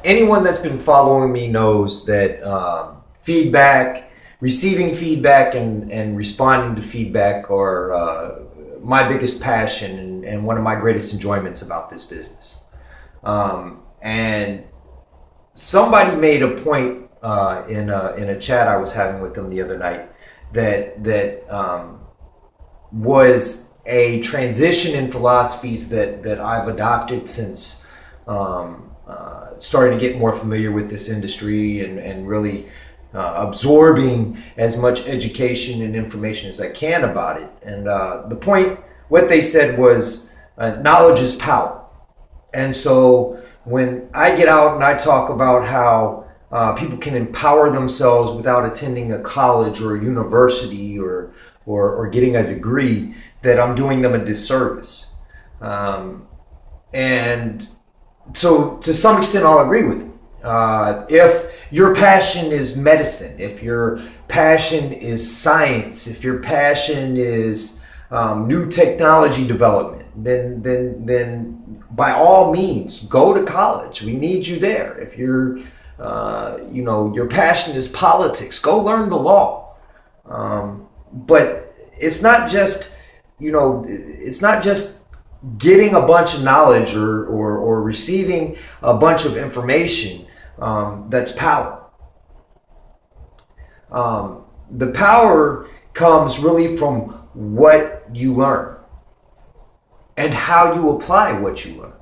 Anyone that's been following me knows that receiving feedback and responding to feedback are my biggest passion and one of my greatest enjoyments about this business. And somebody made a point in a chat I was having with them the other night that was a transition in philosophies that I've adopted since starting to get more familiar with this industry and really absorbing as much education and information as I can about it. And the point, what they said was knowledge is power. And so when I get out and I talk about how people can empower themselves without attending a college or a university or getting a degree, that I'm doing them a disservice. And so to some extent, I'll agree with you. If your passion is medicine, if your passion is science, if your passion is new technology development, then by all means, go to college. We need you there. If you're, your passion is politics, go learn the law. But it's not just, it's not just getting a bunch of knowledge or receiving a bunch of information that's power. The power comes really from what you learn and how you apply what you learn.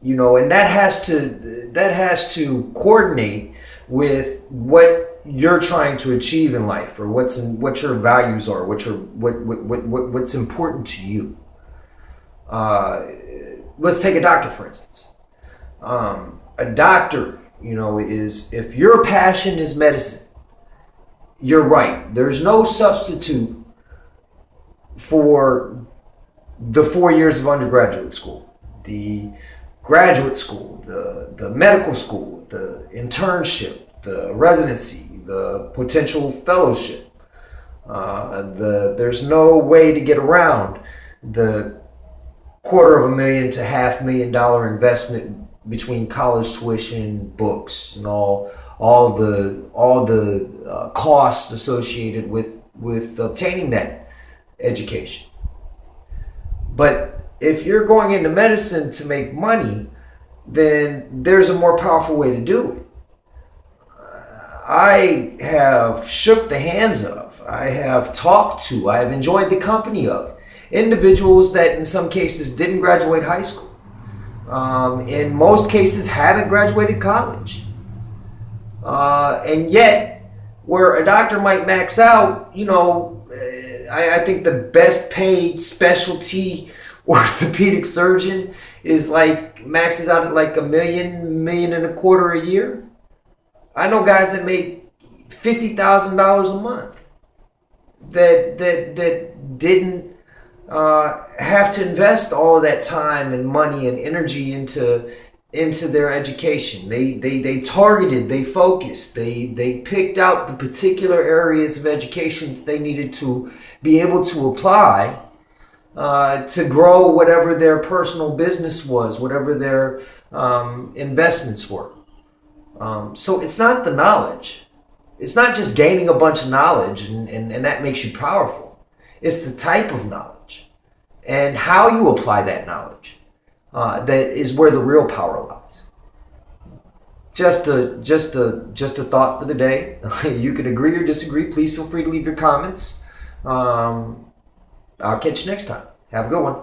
And that has to coordinate with what you're trying to achieve in life, or what your values are, what's important to you. Let's take a doctor, for instance. A doctor, is, if your passion is medicine, you're right. There's no substitute for the 4 years of undergraduate school, the graduate school, the medical school, the internship, the residency, the potential fellowship. There's no way to get around the $250,000 to $500,000 investment between college tuition, books, and all the costs associated with obtaining that education. But if you're going into medicine to make money, then there's a more powerful way to do it. I have shook the hands of, I have talked to, I have enjoyed the company of individuals that in some cases didn't graduate high school. In most cases haven't graduated college. And yet, where a doctor might max out, I think the best paid specialty orthopedic surgeon is maxes out at $1 million and a quarter a year. I know guys that make $50,000 a month that didn't have to invest all of that time and money and energy into their education. They targeted, they focused, they picked out the particular areas of education that they needed to be able to apply to grow whatever their personal business was, whatever their investments were. So it's not the knowledge. It's not just gaining a bunch of knowledge and that makes you powerful. It's the type of knowledge and how you apply that knowledge that is where the real power lies. Just a thought for the day. You can agree or disagree. Please feel free to leave your comments. I'll catch you next time. Have a good one.